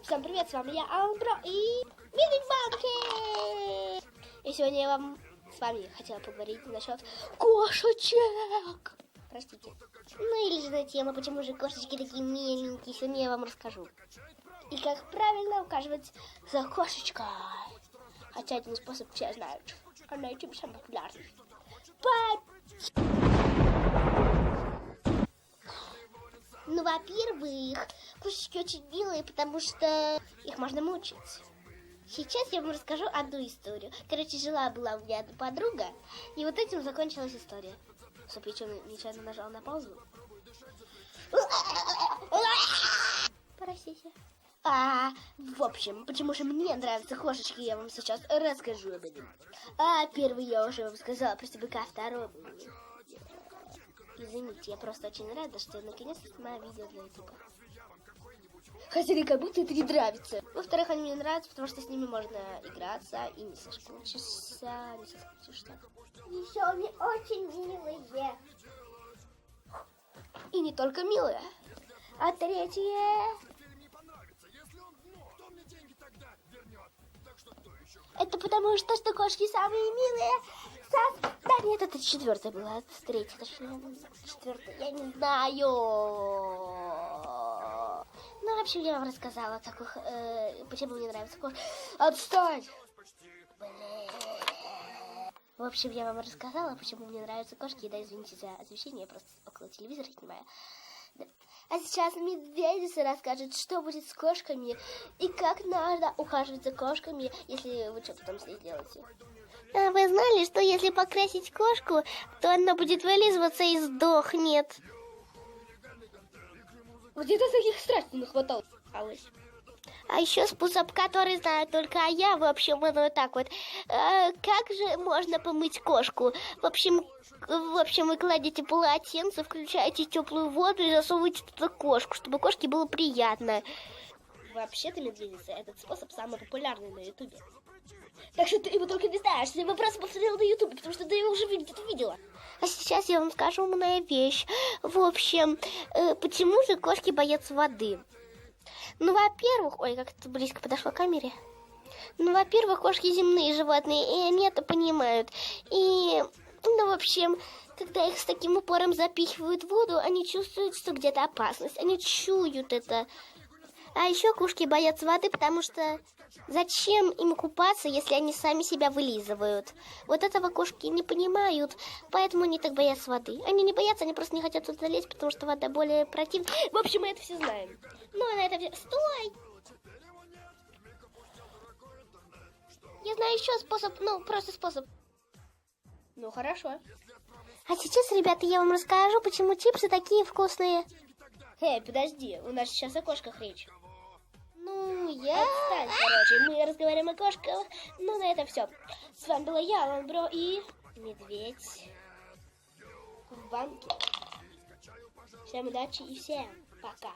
Всем привет, с вами я, Алан Бро и Мини-банки. И сегодня я вам с вами хотела поговорить насчет кошечек. Простите. Ну или же на тему, почему же кошечки такие миленькие, сегодня я вам расскажу. И как правильно ухаживать за кошечкой. Хотя один способ все знают, а на YouTube самый популярный. Ну, во-первых, кошечки очень милые, потому что их можно мучить. Сейчас я вам расскажу одну историю. Короче, жила-была у меня одна подруга, и вот этим закончилась история. Чтоб я нечаянно нажала на паузу. Простите. В общем, почему же мне нравятся кошечки, я вам сейчас расскажу об этом. Первый я уже вам сказала про собака, второй... Извините, я просто очень рада, что я наконец-то снимаю видео для YouTube. Хотя мне как будто это не нравится. Во-вторых, они мне нравятся, потому что с ними можно играться и не соскучишься, Еще они очень милые. И не только милые. А третье... Это потому что кошки самые милые. Да нет, это четвертая была, это третья, точнее, четвертая, я не знаю. Ну, в общем, я вам рассказала, почему мне нравится кошка. Отстань! В общем, я вам рассказала, почему мне нравятся кошки. Да, извините за освещение, я просто около телевизора снимаю. Да. А сейчас медведица расскажет, что будет с кошками и как надо ухаживать за кошками, если вы что потом с ней делаете. А вы знали, что если покрасить кошку, то она будет вылизываться и сдохнет? Где-то таких страшных хватало. А еще способ, который знаю только я, в общем, он вот так вот. Как же можно помыть кошку? В общем, вы кладете полотенце, включаете теплую воду и засовываете туда кошку, чтобы кошке было приятно. Вообще-то, медведица, этот способ самый популярный на ютубе. Так что ты его только не знаешь, ты его просто повторила на ютубе, потому что ты его уже где-то видела. А сейчас я вам скажу умная вещь. В общем, почему же кошки боятся воды? Ну, во-первых... Ой, как это близко подошла к камере. Ну, во-первых, кошки земные животные, и они это понимают. И, ну, в общем, когда их с таким упором запихивают в воду, они чувствуют, что где-то опасность. Они чуют это. А еще кошки боятся воды, потому что зачем им купаться, если они сами себя вылизывают? Вот этого кошки не понимают, поэтому они так боятся воды. Они не боятся, они просто не хотят туда лезть, потому что вода более противная. В общем, мы это все знаем. Ну, на это все... Стой! Я знаю еще способ, просто способ. Ну, хорошо. А сейчас, ребята, я вам расскажу, почему чипсы такие вкусные. Эй, подожди, у нас сейчас о кошках речь. Отстань, короче, мы разговариваем о кошках. Ну, на этом все. С вами была я, Алан Бро и Медведь в банке. Всем удачи и всем пока.